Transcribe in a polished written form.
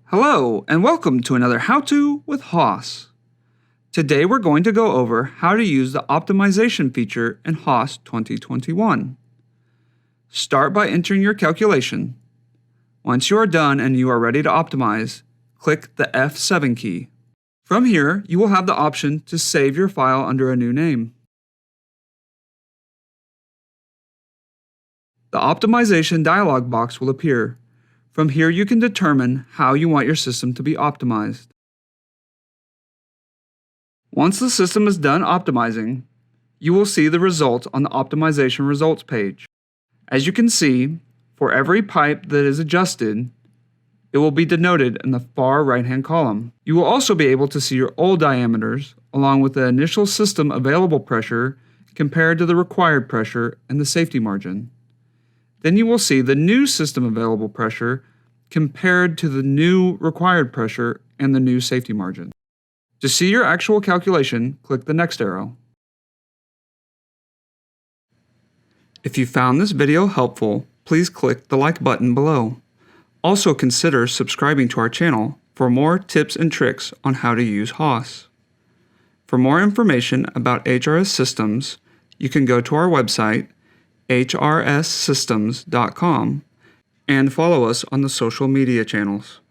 Hello, and welcome to another How-To with HASS. Today we're going to go over how to use the optimization feature in HASS 2021. Start by entering your calculation. Once you are done and you are ready to optimize, click the F7 key. From here, you will have the option to save your file under a new name. The optimization dialog box will appear. From here, you can determine how you want your system to be optimized. Once the system is done optimizing, you will see the results on the optimization results page. As you can see, for every pipe that is adjusted, it will be denoted in the far right-hand column. You will also be able to see your old diameters along with the initial system available pressure compared to the required pressure and the safety margin. Then you will see the new system available pressure compared to the new required pressure and the new safety margin. To see your actual calculation, click the next arrow. If you found this video helpful, please click the like button below. Also consider subscribing to our channel for more tips and tricks on how to use HASS. For more information about HRS systems, you can go to our website, hrssystems.com, and follow us on the social media channels.